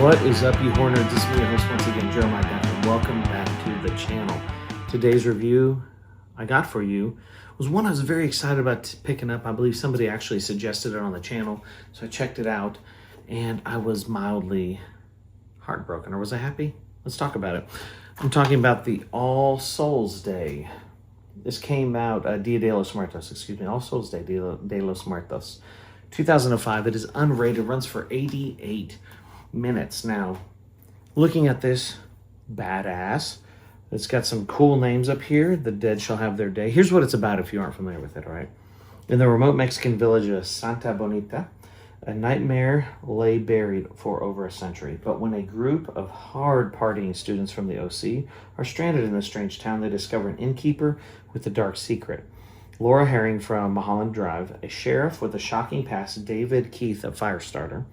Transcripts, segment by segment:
What is up, you horror nerds? This is me, your host once again, Jeremiah Dunn, and welcome back to the channel. Today's review I got for you was one I was very excited about picking up. I believe somebody actually suggested it on the channel, so I checked it out, and I was mildly heartbroken. Or was I happy? Let's talk about it. I'm talking about the All Souls Day. This came out, Dia de los Muertos, excuse me, All Souls Day, Dia de los Muertos, 2005. It is unrated, runs for 88 minutes. Now, looking at this, badass. It's got some cool names up here. The dead shall have their day. Here's what it's about if you aren't familiar with it, all right? In the remote Mexican village of Santa Bonita, a nightmare lay buried for over a century. But when a group of hard-partying students from the OC are stranded in this strange town, they discover an innkeeper with a dark secret. Laura Herring from Mulholland Drive, a sheriff with a shocking past, David Keith, a fire starter,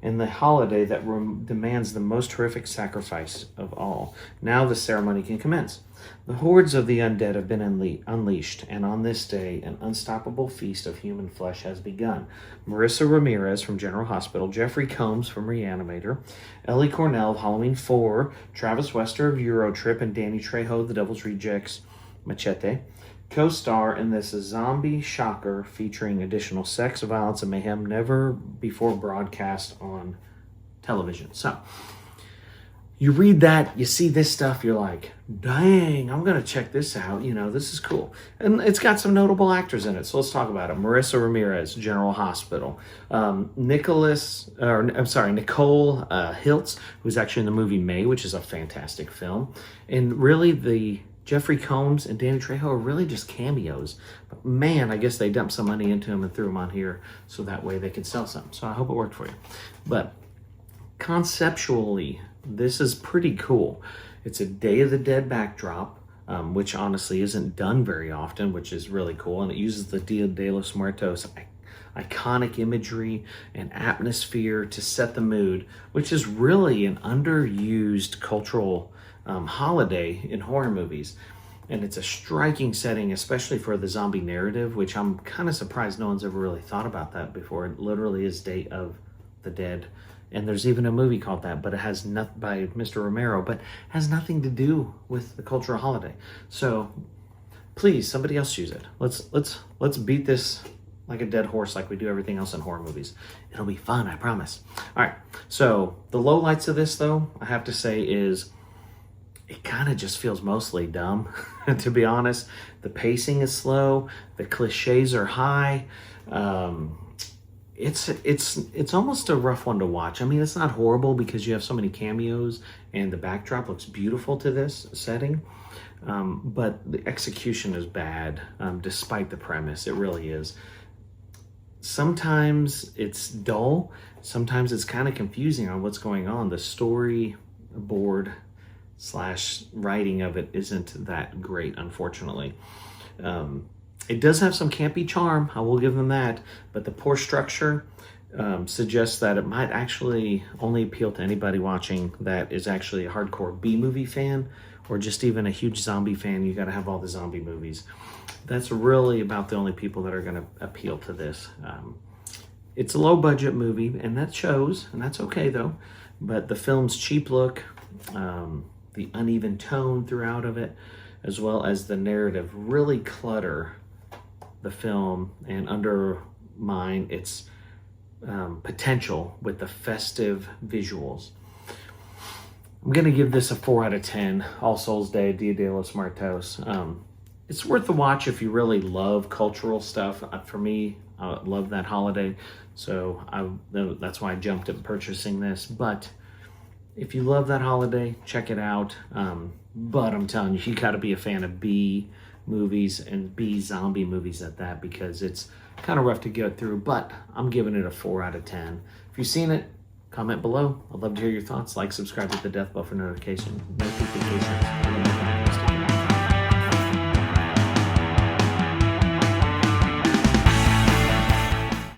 and the holiday that demands the most horrific sacrifice of all. Now the ceremony can commence. The hordes of the undead have been unleashed, and on this day, an unstoppable feast of human flesh has begun. Marisa Ramirez from General Hospital, Jeffrey Combs from Reanimator, Ellie Cornell of Halloween 4, Travis Wester of Eurotrip, and Danny Trejo, The Devil's Rejects, Machete, co-star in this zombie shocker featuring additional sex, violence, and mayhem never before broadcast on television. So, you read that, you see this stuff, you're like, dang, I'm going to check this out. You know, this is cool. And it's got some notable actors in it, so let's talk about it. Marisa Ramirez, General Hospital. Nichole Hiltz, who's actually in the movie May, which is a fantastic film. And really, the Jeffrey Combs and Danny Trejo are really just cameos. But man, I guess they dumped some money into them and threw them on here so that way they could sell some. So I hope it worked for you. But conceptually, this is pretty cool. It's a Day of the Dead backdrop, which honestly isn't done very often, which is really cool. And it uses the Dia de los Muertos iconic imagery and atmosphere to set the mood, which is really an underused cultural holiday in horror movies. And it's a striking setting, especially for the zombie narrative, which I'm kind of surprised no one's ever really thought about that before. It literally is Day of the Dead. And there's even a movie called that, but it has nothing by Mr. Romero, but has nothing to do with the cultural holiday. So please, somebody else use it. Let's beat this like a dead horse, like we do everything else in horror movies. It'll be fun, I promise. All right, so the lowlights of this, though, I have to say is it kind of just feels mostly dumb, to be honest. The pacing is slow. The cliches are high. It's almost a rough one to watch. I mean, it's not horrible because you have so many cameos and the backdrop looks beautiful to this setting. But the execution is bad, despite the premise. It really is. Sometimes it's dull. Sometimes it's kind of confusing on what's going on. The storyboard / writing of it isn't that great, unfortunately. It does have some campy charm, I will give them that, but the poor structure suggests that it might actually only appeal to anybody watching that is actually a hardcore B-movie fan, or just even a huge zombie fan. You got to have all the zombie movies. That's really about the only people that are going to appeal to this. It's a low-budget movie, and that shows, and that's okay, though. But the film's cheap look, the uneven tone throughout of it, as well as the narrative, really clutter the film and undermine its potential with the festive visuals. I'm going to give this a 4 out of 10. All Souls Day, Dia de los Muertos. It's worth the watch if you really love cultural stuff. For me, I love that holiday, so that's why I jumped at purchasing this. But if you love that holiday, check it out. But I'm telling you got to be a fan of B movies and B zombie movies at that, because it's kind of rough to get through. But I'm giving it a 4 out of 10. If you've seen it, comment below. I'd love to hear your thoughts. Like, subscribe, hit the death bell for notifications.